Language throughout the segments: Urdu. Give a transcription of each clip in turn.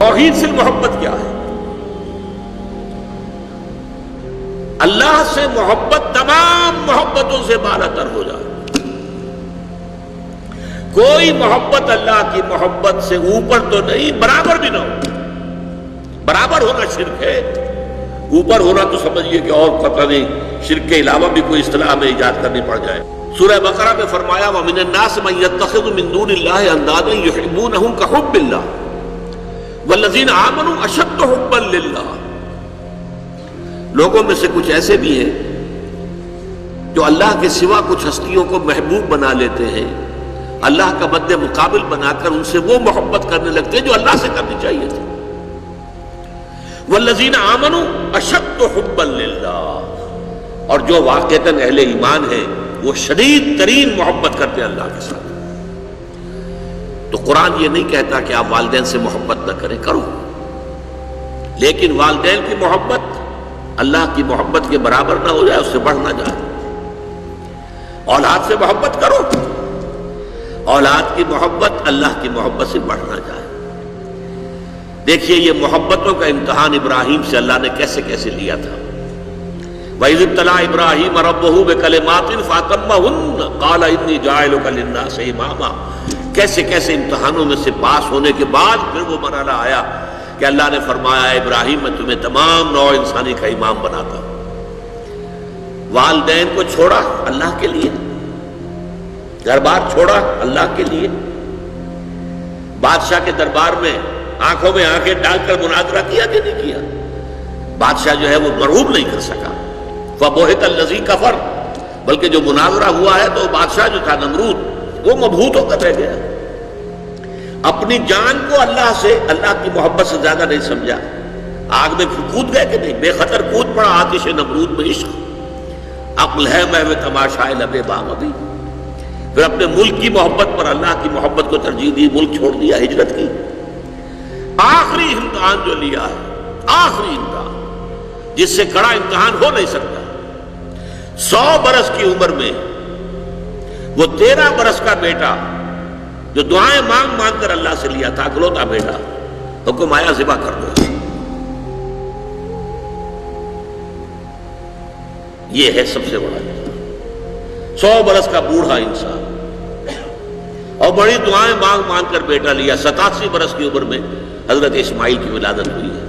توحید سے محبت کیا ہے؟ اللہ سے محبت تمام محبتوں سے بالا تر ہو جائے. کوئی محبت اللہ کی محبت سے اوپر تو نہیں، برابر بھی نہ ہو. برابر ہونا شرک ہے، اوپر ہونا تو سمجھیے کہ اور پتہ نہیں شرک کے علاوہ بھی کوئی اصطلاح میں ایجاد کرنی پڑ جائے. سورہ بقرہ میں فرمایا وَمِنَ النَّاسِ مَن يَتَّخِذُ مِن دُونِ اللَّهِ أَندَادًا يُحِبُّونَهُم كَحُبِّ اللَّهِ وَالَّذِينَ آمَنُوا أَشَدُّ حُبًّا لِلَّهِ. لوگوں میں سے کچھ ایسے بھی ہیں جو اللہ کے سوا کچھ ہستیوں کو محبوب بنا لیتے ہیں، اللہ کا مد مقابل بنا کر ان سے وہ محبت کرنے لگتے ہیں جو اللہ سے کرنی چاہیے تھی. والذین آمنوا اشد حبا للہ، اور جو واقعتاً اہل ایمان ہیں وہ شدید ترین محبت کرتے ہیں اللہ کے ساتھ. تو قرآن یہ نہیں کہتا کہ آپ والدین سے محبت نہ کریں، کرو، لیکن والدین کی محبت اللہ کی محبت کے برابر نہ ہو جائے، اس سے بڑھ نہ جائے. اولاد سے محبت کرو، اولاد کی محبت اللہ کی محبت سے بڑھ نہ جائے. دیکھیے یہ محبتوں کا امتحان ابراہیم سے اللہ نے کیسے کیسے لیا تھا. وَإِذِ ابْتَلَىٰ إِبْرَاهِيمَ رَبُّهُ بِكَلِمَاتٍ فَأَتَمَّهُنَّ قَالَ إِنِّي جَاعِلُكَ لِلنَّاسِ إِمَامًا. کیسے کیسے امتحانوں میں سے پاس ہونے کے بعد پھر وہ مرحلہ آیا کہ اللہ نے فرمایا ابراہیم میں تمہیں تمام نوع انسانی کا امام بناتا ہوں. والدین کو چھوڑا اللہ کے لیے، گھر بار چھوڑا اللہ کے لیے، بادشاہ کے دربار میں آنکھوں میں آنکھیں ڈال کر مناظرہ کیا کہ نہیں کیا؟ بادشاہ جو ہے وہ مرعوب نہیں کر سکا. فَبُہِتَ الَّذِي كَفَرَ، بلکہ جو مناظرہ ہوا ہے تو بادشاہ جو تھا نمرود وہ مبہوت ہو کر رہ گیا. اپنی جان کو اللہ سے، اللہ کی محبت سے زیادہ نہیں سمجھا. آگ میں کود گئے کہ نہیں؟ بے خطر کود پڑا آتش نمرود میں عشق. عقل ہے محو تماشائے لب بام ابھی. پھر اپنے ملک کی محبت پر اللہ کی محبت کو ترجیح دی، ملک چھوڑ دیا، ہجرت کی. آخری امتحان جو لیا ہے، آخری امتحان جس سے کڑا امتحان ہو نہیں سکتا. 100 برس کی عمر میں وہ 13 برس کا بیٹا جو دعائیں مانگ مانگ کر اللہ سے لیا تھا، اکلوتا بیٹا، حکم آیا ذبح کر دو. یہ ہے سب سے بڑا امتحان. 100 برس کا بوڑھا انسان اور بڑی دعائیں مانگ مانگ کر بیٹا لیا. 87 برس کی عمر میں حضرت اسماعیل کی ولادت ہوئی ہے.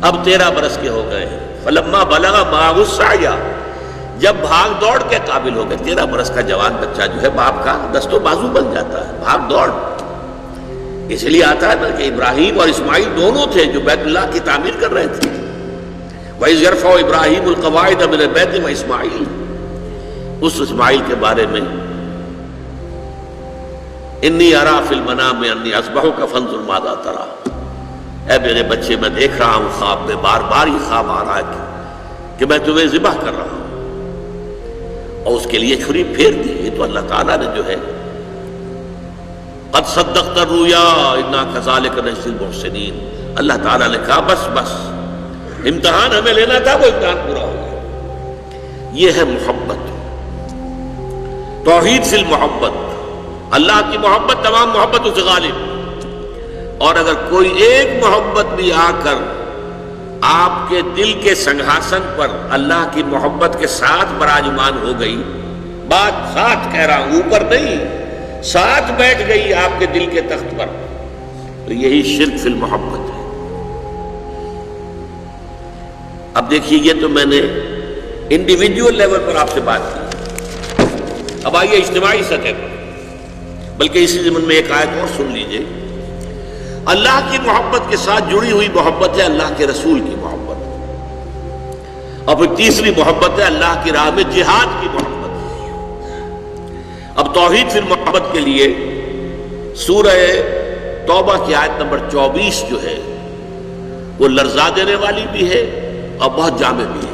اب 13 برس کے ہو گئے. فلما بلغ معه السعی، جب بھاگ دوڑ کے قابل ہو گئے. 13 برس کا جوان بچہ جو ہے باپ کا دست و بازو بن جاتا ہے، بھاگ دوڑ. اس لیے آتا ہے نا کہ ابراہیم اور اسماعیل دونوں تھے جو بیت اللہ کی تعمیر کر رہے تھے. وَإِذْ يَرْفَعُ إِبْرَاهِيمُ الْقَوَاعِدَ مِنَ الْبَيْتِ وَإِسْمَاعِيلُ، اس اسماعیل کے بارے میں انی ارا فی المنام انی اذبحک فانظر ماذا تری. اے میرے بچے میں دیکھ رہا ہوں خواب میں، بار بار یہ خواب آ رہا ہے کہ میں تمہیں ذبح کر رہا ہوں. اور اس کے لیے چھری پھیر دی. یہ تو اللہ تعالیٰ نے جو ہے قد صدقت الرؤیا انا کذالک نجزی المحسنین، اللہ تعالیٰ نے کہا بس بس، امتحان ہمیں لینا تھا، وہ امتحان پورا ہو گیا. یہ ہے محبت، توحید فی المحبت. اللہ کی محبت تمام محبتوں سے غالب. اور اگر کوئی ایک محبت بھی آ کر آپ کے دل کے سنگھاسن پر اللہ کی محبت کے ساتھ براجمان ہو گئی، بات ساتھ کہہ رہا ہوں، اوپر نہیں، ساتھ بیٹھ گئی آپ کے دل کے تخت پر، تو یہی شرک فی المحبت ہے. اب دیکھیے یہ تو میں نے انڈیویجول لیول پر آپ سے بات کی. اب آئیے اجتماعی سطح پر، بلکہ اسی ضمن میں ایک آیت اور سن لیجئے. اللہ کی محبت کے ساتھ جڑی ہوئی محبت ہے اللہ کے رسول کی محبت، اور پھر تیسری محبت ہے اللہ کی راہ میں جہاد کی محبت. اب توحید فی محبت کے لیے سورہ توبہ کی آیت نمبر 24 جو ہے وہ لرزا دینے والی بھی ہے اور بہت جامع بھی ہے.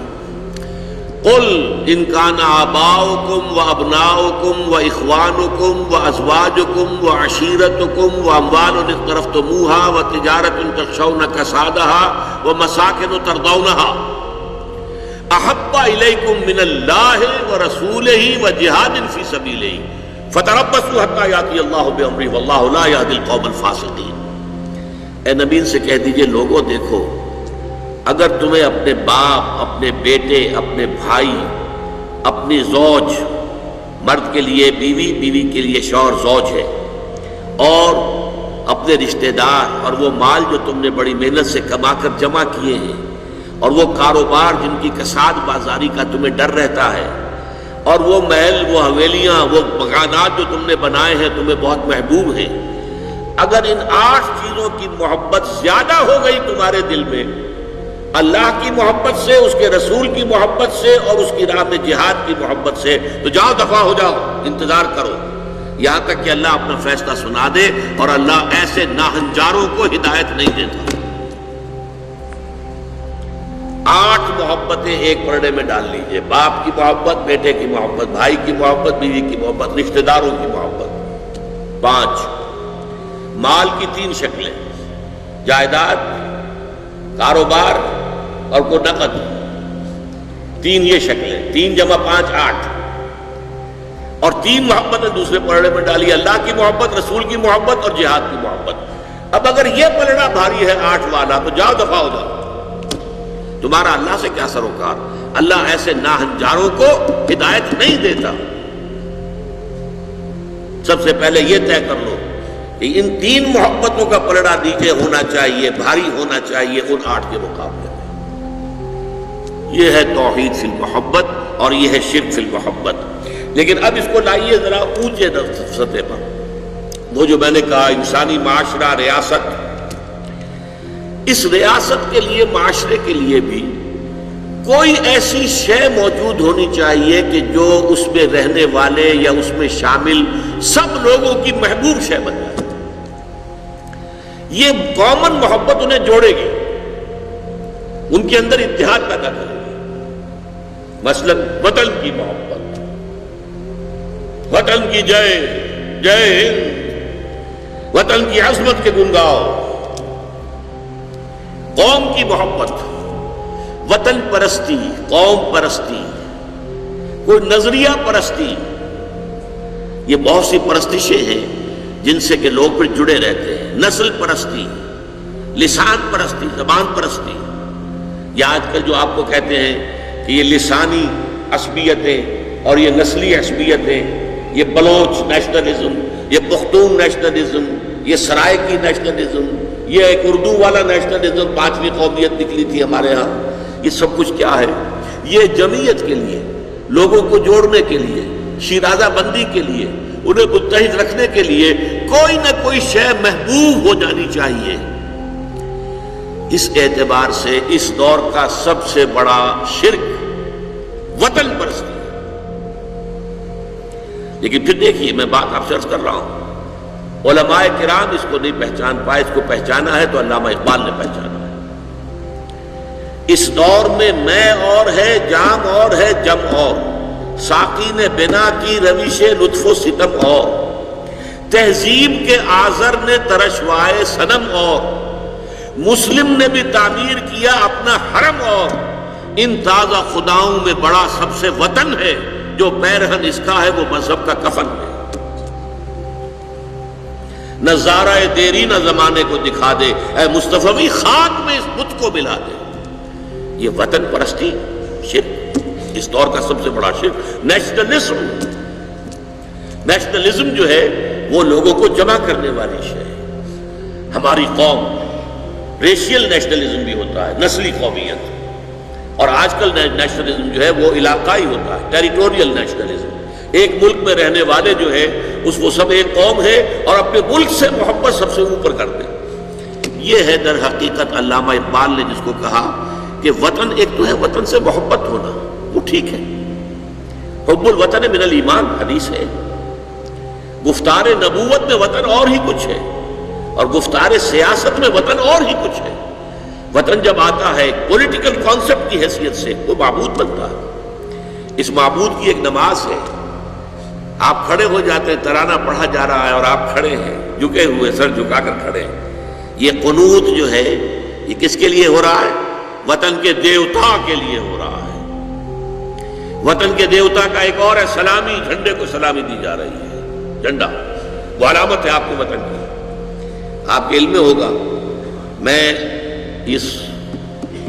قل ان کان آباؤکم و ابناؤکم و اخوانکم و ازواجکم و عشیرتکم و اموال اقترفتموها و تجارت تخشون کسادها و مساکن ترضونها احب الیکم من اللہ و رسولہ و جہاد فی سبیلہ فتربصوا حتی یاتی اللہ بامرہ واللہ لا یہدی القوم الفاسقین. اے نبی سے کہہ دیجئے لوگوں دیکھو، اگر تمہیں اپنے باپ، اپنے بیٹے، اپنے بھائی، اپنی زوج، مرد کے لیے بیوی، بیوی کے لیے شوہر زوج ہے، اور اپنے رشتہ دار اور وہ مال جو تم نے بڑی محنت سے کما کر جمع کیے ہیں، اور وہ کاروبار جن کی کساد بازاری کا تمہیں ڈر رہتا ہے، اور وہ محل، وہ حویلیاں، وہ مکانات جو تم نے بنائے ہیں تمہیں بہت محبوب ہیں، اگر ان 8 چیزوں کی محبت زیادہ ہو گئی تمہارے دل میں، اللہ کی محبت سے، اس کے رسول کی محبت سے، اور اس کی راہ میں جہاد کی محبت سے، تو جاؤ دفع ہو جاؤ، انتظار کرو یہاں تک کہ اللہ اپنا فیصلہ سنا دے، اور اللہ ایسے ناہنجاروں کو ہدایت نہیں دیتا۔ 8 محبتیں ایک پرڑے میں ڈال لیجئے، باپ کی محبت، بیٹے کی محبت، بھائی کی محبت، بیوی کی محبت، رشتہ داروں کی محبت۔ 5 مال کی 3 شکلیں، جائیداد، کاروبار اور کو نقد، 3 یہ شکلیں، 3 جمع 5 8، اور 3 محبتیں دوسرے پلڑے میں ڈالی، اللہ کی محبت، رسول کی محبت اور جہاد کی محبت۔ اب اگر یہ پلڑا بھاری ہے 8 والا تو جاؤ دفع ہو جاؤ، تمہارا اللہ سے کیا سروکار؟ اللہ ایسے ناہنجاروں کو ہدایت نہیں دیتا۔ سب سے پہلے یہ طے کر لو کہ ان 3 محبتوں کا پلڑا نیچے ہونا چاہیے، بھاری ہونا چاہیے ان 8 کے مقابلے میں۔ یہ ہے توحید فی المحبت، اور یہ ہے شرک فی المحبت۔ لیکن اب اس کو لائیے ذرا اونچے سطح پر، وہ جو میں نے کہا انسانی معاشرہ، ریاست، اس ریاست کے لیے، معاشرے کے لیے بھی کوئی ایسی شے موجود ہونی چاہیے کہ جو اس میں رہنے والے یا اس میں شامل سب لوگوں کی محبوب شے بن جائے۔ یہ کامن محبت انہیں جوڑے گی، ان کے اندر اتحاد پیدا کرے گی۔ مثلا وطن کی محبت، وطن کی جے جے ہند، وطن کی عظمت کے گن گاؤ۔ قوم کی محبت، وطن پرستی، قوم پرستی، کوئی نظریہ پرستی، یہ بہت سی پرستشیں ہیں جن سے کہ لوگ پھر جڑے رہتے ہیں۔ نسل پرستی، لسان پرستی، زبان پرستی، یا آج کل جو آپ کو کہتے ہیں کہ یہ لسانی عصبیتیں اور یہ نسلی عصبیتیں، یہ بلوچ نیشنلزم، یہ پختون نیشنلزم، یہ سرائکی نیشنلزم، یہ ایک اردو والا نیشنلزم، 5ویں قومیت نکلی تھی ہمارے ہاں، یہ سب کچھ کیا ہے؟ یہ جمعیت کے لیے، لوگوں کو جوڑنے کے لیے، شیرازہ بندی کے لیے، انہیں متحد رکھنے کے لیے کوئی نہ کوئی شے محبوب ہو جانی چاہیے۔ اس اعتبار سے اس دور کا سب سے بڑا شرک وطن پرستی ہے۔ لیکن پھر دیکھیے، میں بات آپ سے عرض کر رہا ہوں، علماء کرام اس کو نہیں پہچان پائے، اس کو پہچانا ہے تو علامہ اقبال نے پہچانا ہے۔ اس دور میں اور ہے، جام اور ہے، جم اور، ساقی نے بنا کی روش لطف و ستم اور، تہذیب کے آذر نے ترشوائے صنم اور، مسلم نے بھی تعمیر کیا اپنا حرم اور، ان تازہ خداؤں میں بڑا سب سے وطن ہے، جو پیرہن اس کا ہے وہ مذہب کا کفن ہے۔ نظارہ دیری نہ زمانے کو دکھا دے، اے مصطفی خاک میں اس بت کو ملا دے۔ یہ وطن پرستی شرک، اس دور کا سب سے بڑا شرک۔ نیشنلزم جو ہے وہ لوگوں کو جمع کرنے والی شے ہے۔ ہماری قوم، ریشیل نیشنلزم بھی ہوتا ہے، نسلی قومیت، اور آج کل نیشنلزم جو ہے وہ علاقائی ہوتا ہے، ٹیریٹوریل نیشنلزم۔ ایک ملک میں رہنے والے جو ہے وہ سب ایک قوم ہے اور اپنے ملک سے محبت سب سے اوپر کر دے۔ یہ ہے در حقیقت علامہ اقبال نے جس کو کہا کہ وطن ایک تو ہے وطن سے محبت ہونا، وہ ٹھیک ہے، حب الوطن من الایمان حدیث ہے، گفتار نبوت میں وطن اور ہی کچھ ہے، اور گفتار سیاست میں وطن اور ہی کچھ ہے۔ وطن جب آتا ہے پولیٹیکل کانسیپٹ کی حیثیت سے وہ معبود بنتا ہے۔ اس معبود کی ایک نماز ہے، آپ کھڑے ہو جاتے ہیں، ترانہ پڑھا جا رہا ہے اور آپ کھڑے ہیں، جھکے ہوئے، سر جھکا کر کھڑے ہیں۔ یہ قنوت جو ہے یہ کس کے لیے ہو رہا ہے؟ وطن کے دیوتا کے لیے ہو رہا ہے۔ وطن کے دیوتا کا ایک اور ہے سلامی، جھنڈے کو سلامی دی جا رہی ہے۔ جھنڈا وہ علامت ہے آپ کے وطن کی۔ آپ کے علم میں ہوگا میں اس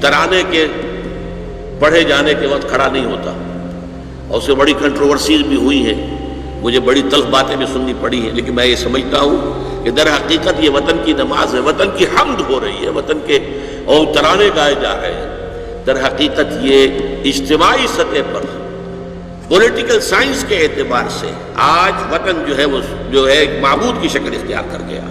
ترانے کے پڑھے جانے کے وقت کھڑا نہیں ہوتا، اور اس سے بڑی کنٹروورسیز بھی ہوئی ہیں، مجھے بڑی تلخ باتیں بھی سننی پڑی ہیں، لیکن میں یہ سمجھتا ہوں کہ در حقیقت یہ وطن کی نماز ہے، وطن کی حمد ہو رہی ہے، وطن کے اور ترانے گائے جا رہے ہیں۔ در حقیقت یہ اجتماعی سطح پر پولیٹیکل سائنس کے اعتبار سے آج وطن جو ہے وہ ایک معبود کی شکل اختیار کر گیا۔